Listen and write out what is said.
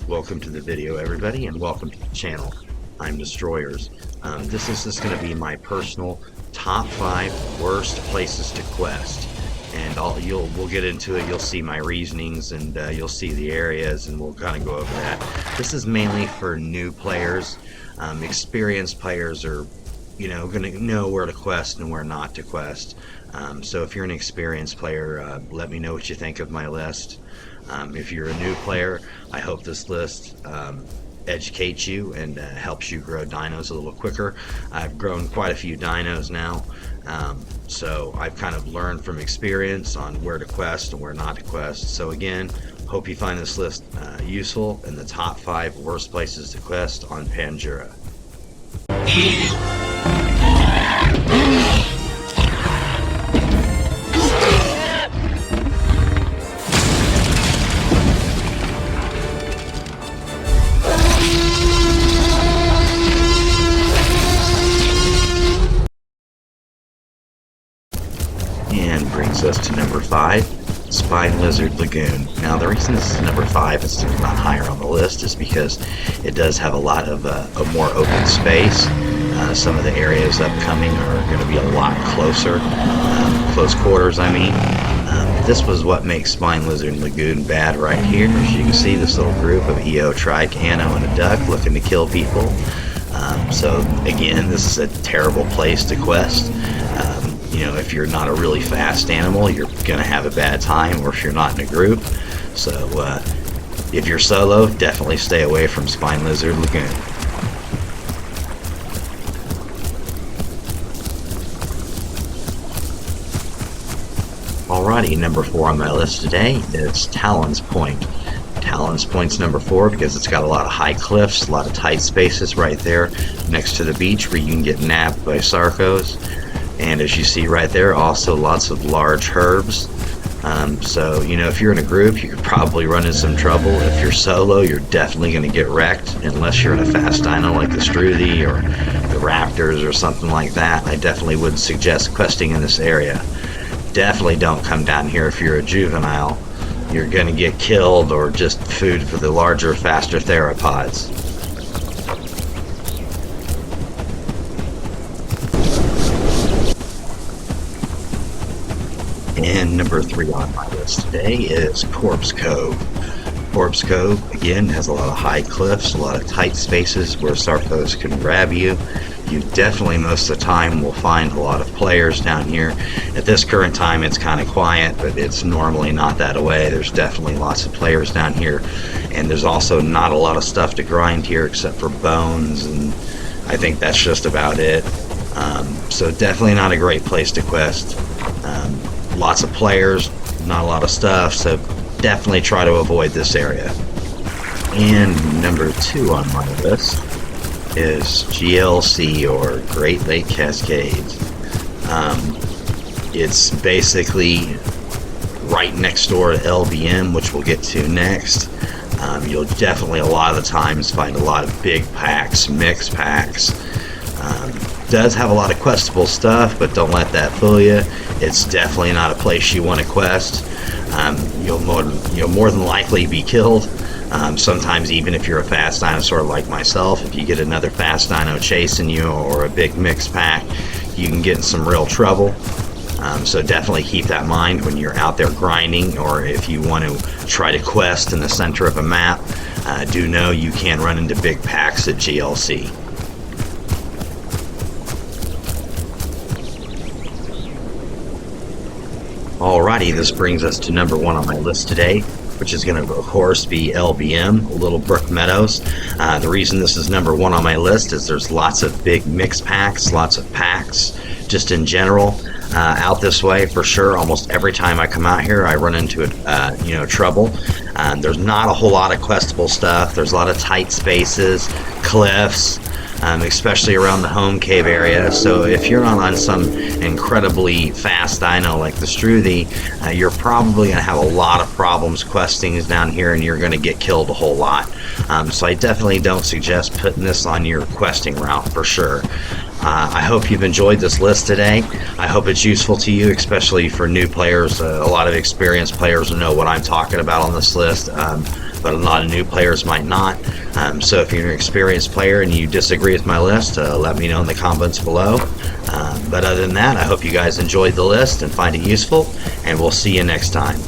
Welcome to the video, everybody, and welcome to the channel. I'm Destroyers. This is just going to be my personal top 5 worst places to quest, and we'll get into it. You'll see my reasonings, and you'll see the areas, and we'll kind of go over that. This is mainly for new players. Experienced players are, going to know where to quest and where not to quest. So if you're an experienced player, let me know what you think of my list. If you're a new player, I hope this list educates you and helps you grow dinos a little quicker. I've grown quite a few dinos now, so I've kind of learned from experience on where to quest and where not to quest. So again, hope you find this list useful in the top 5 worst places to quest on Panjura. And brings us to number 5, Spine Lizard Lagoon. Now the reason this is number 5, it's not higher on the list, is because it does have a lot of a more open space. Some of the areas upcoming are going to be a lot closer, close quarters I mean. This was what makes Spine Lizard Lagoon bad right here. As you can see, this little group of EO, Tricano, and a duck looking to kill people. So again, this is a terrible place to quest. If you're not a really fast animal, you're going to have a bad time, or if you're not in a group. So if you're solo, definitely stay away from Spine Lizard Lagoon. Alrighty, number 4 on my list today is Talon's Point. Talon's Point's number 4 because it's got a lot of high cliffs, a lot of tight spaces right there next to the beach where you can get nabbed by sarcos. And as you see right there, also lots of large herbs. So, if you're in a group, you could probably run into some trouble. If you're solo, you're definitely going to get wrecked, unless you're in a fast dino like the Struthi or the Raptors or something like that. I definitely would suggest questing in this area. Definitely don't come down here if you're a juvenile. You're going to get killed, or just food for the larger, faster theropods. And number 3 on my list today is Corpse Cove. Corpse Cove, again, has a lot of high cliffs, a lot of tight spaces where sarcos can grab you. You definitely, most of the time, will find a lot of players down here. At this current time, it's kind of quiet, but it's normally not that way. There's definitely lots of players down here, and there's also not a lot of stuff to grind here except for bones, and I think that's just about it. So definitely not a great place to quest. Lots of players, not a lot of stuff, so definitely try to avoid this area. And number 2 on my list is GLC, or Great Lake Cascades. It's basically right next door to LBM, which we'll get to next. You'll definitely a lot of the times find a lot of big packs, mixed packs. Does have a lot of questable stuff, but don't let that fool you. It's definitely not a place you want to quest. You'll more than likely be killed. Sometimes even if you're a fast dinosaur like myself, if you get another fast dino chasing you or a big mixed pack, you can get in some real trouble. So definitely keep that in mind when you're out there grinding, or if you want to try to quest in the center of a map. Do know you can run into big packs at GLC. Alrighty, this brings us to number 1 on my list today, which is going to, of course, be LBM, Little Brook Meadows. The reason this is number 1 on my list is there's lots of big mixed packs, lots of packs, just in general. Out this way, for sure, almost every time I come out here, I run into trouble. There's not a whole lot of questable stuff. There's a lot of tight spaces, cliffs, especially around the home cave area. So if you're not on some incredibly fast dino like the Struthi, you're probably going to have a lot of problems questing down here, and you're going to get killed a whole lot. So I definitely don't suggest putting this on your questing route, for sure. I hope you've enjoyed this list today. I hope it's useful to you, especially for new players. A lot of experienced players will know what I'm talking about on this list. but a lot of new players might not. So if you're an experienced player and you disagree with my list, let me know in the comments below. But other than that, I hope you guys enjoyed the list and find it useful, and we'll see you next time.